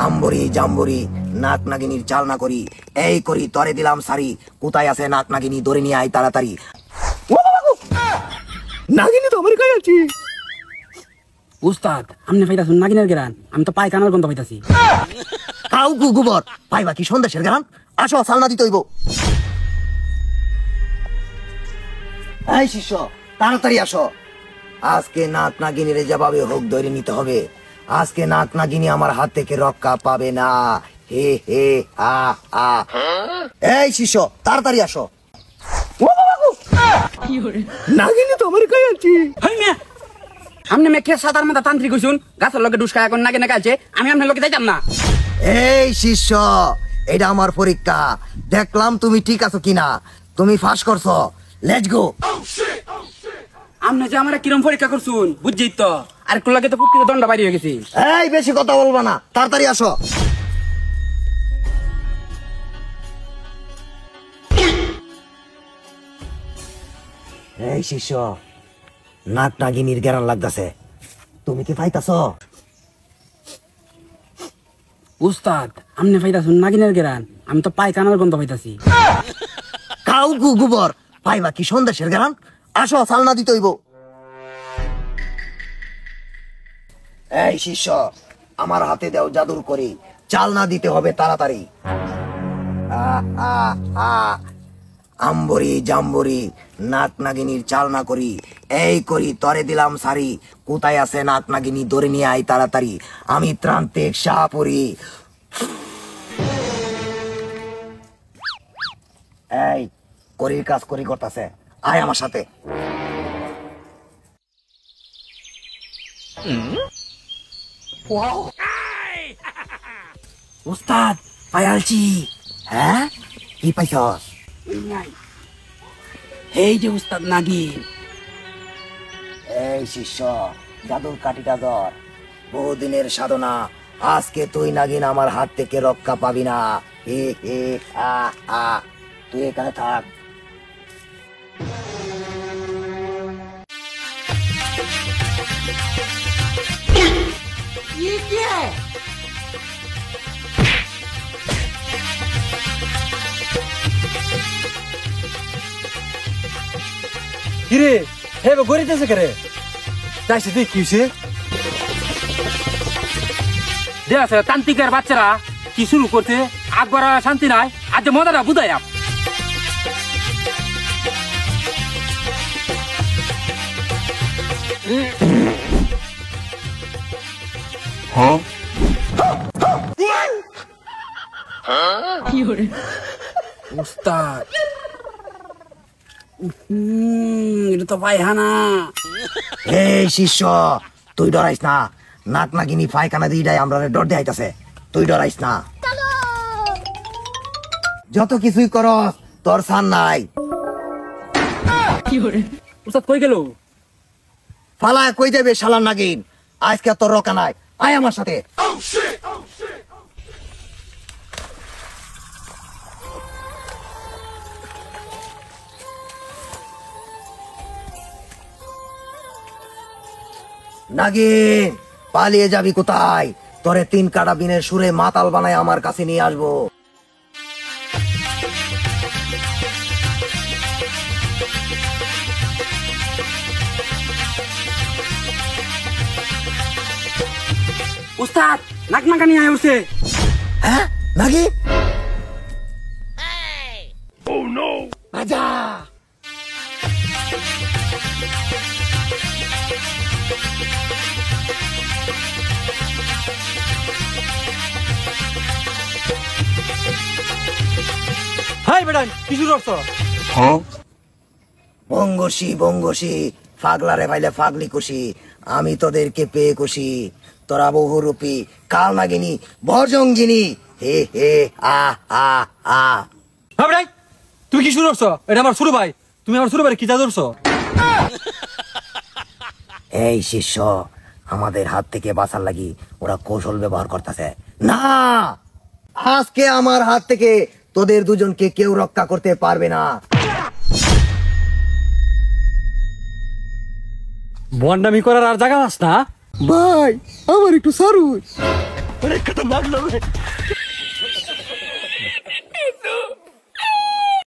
আম্বরি জাম্বরি নাক নাগিনীর চালনা করি, এই করি তরে দিলাম সারি, কোথায় আছে নাক নাগিনী ধরে নিয়ে আয় তাড়াতাড়ি। নাগিনী তো আমার গায়ে আছে। উস্তাদ আমনে পাইতাছুন নাগিনের গেরান, আমি তো পায়খানার গন্ধ পাইতাছি। কাউ গুবর পাইবা কি সন্দেশের গেরান, আসো চালনা দিতে হইব। এই শিষ্য তাড়াতাড়ি আসো, আজকে নাক নাগিনীর যেভাবে হোক ধরে নিতে হবে। আজকে নাক নাগিনী আমার হাত থেকে রক্ষা পাবে না। হে হে আ আ। এই শিষ্য তাড়াতাড়ি আসো। নাগিনী তো আমার গায়ে আছে। আমনে মেখে সাদার মাথা তান্ত্রিক হইছুন, গাছের লগে ডুসকা এখন নাগিনে গাইছে, আমি আমনের লগে যাইতাম না। এই শিষ্য এটা আমার পরীক্ষা, দেখলাম তুমি ঠিক আছো কিনা। তুমি ফাঁস করছো, লেটস গো। আমনে যে আমরা কিরম পরীক্ষা করছুন বুঝছি তো, আর একটু লাগে তো ফুটকিতে দণ্ড বাইরে হয়ে গেছি। এই বেশি কথা বলবা না, তাড়াতাড়ি আসো। এই শিষ্য নাক নাগিনীর গেরান লাগতেছে, তুমি কি পাইতাছ? উস্তাদ আমনে পাইতাছুন নাগিনের গেরান, আমি তো পায়খানার গন্ধ পাইতাছি। কাউ গুবর পাইবা কি সন্দেশের গেরান, আসো চালনা দিতে হইব। এই শিষ্য আমার হাতে দাও জাদুর করি, চালনা দিতে হবে তাড়াতাড়ি। আম্বরি জাম্বরি নাক নাগিনীর চালনা করি, এই করি তরে দিলাম সারি, কোথায় আছে নাক নাগিনী ধরে নিয়ে আয় তাড়াতাড়ি, আমি ত্রান্তিক শাহপুরি। এই করির কাজ করি করতেছে, আয় আমার সাথে। উস্তাদ পায়ালছি। হ্যাঁ কি পাইছস? এই যে উস্তাদ নাগিন। এই শিষ্য জাদুর কাঠিটা ধর, বহুদিনের সাধনা, আজকে তুই নাগিন আমার হাত থেকে রক্ষা পাবি না। হে হে আ আ, তুই এখানে থাক। কিরে হে গড়িতেছে কেরে? যাইছে দেখ কি হইছে। দেখ তান্ত্রিকের বাচ্চারা কি শুরু করছে, আকবর শান্তি নাই, আজ মজাটা বুঝাই। উস্তাদ এটা তো পায়খানা। এই শিষ্য তুই ডরাইস না, নাক নাগিনী পায়খানা দিয়ে আমরা ডর দেখাইতাছে, তুই ডরাইস না। যত কিছুই করস তোর সান নাই। উস্তাদ কই গেল? ফালায় কই যাবে শালার নাগিন, আজকে তোর রকা নাই, আয় আমার সাথে। নাগিন পালিয়ে যাবি কোথায়? তোরে 3 কাটা বিনের সুরে মাতাল বানায় আমার কাছে নিয়ে আসবো। উস্তাদ নাক নাকানি আয় উঠছে। হ্যাঁ নাগিন আজা। হাই বেটা কি শুরু করছ? বঙ্গসি বঙ্গসি ফাগলারে ভাইলে ফাগলি খুশি, আমি তোদেরকে পেয়ে খুশি। তোরা বহুরূপী কাল নাগিনী ভরজঙ্গিনী, হে হে আ আ আ। হ্যাঁ বেটা তুমি কি শুরু করছ? এটা আমার ছোট ভাই, তুমি আমার ছোট ভাই কি যা ধরছ? এই শিষ্য আমাদের হাত থেকে বাঁচার লাগি ওরা কৌশল ব্যবহার করতেছে না। আজকে আমার হাত থেকে তোদের দুজনকে কেউ রক্ষা করতে পারবে না। বন্ডামি করার আর জায়গা আস না ভাই, আমার একটু সারুন। অনেক খতরনাক লোক রে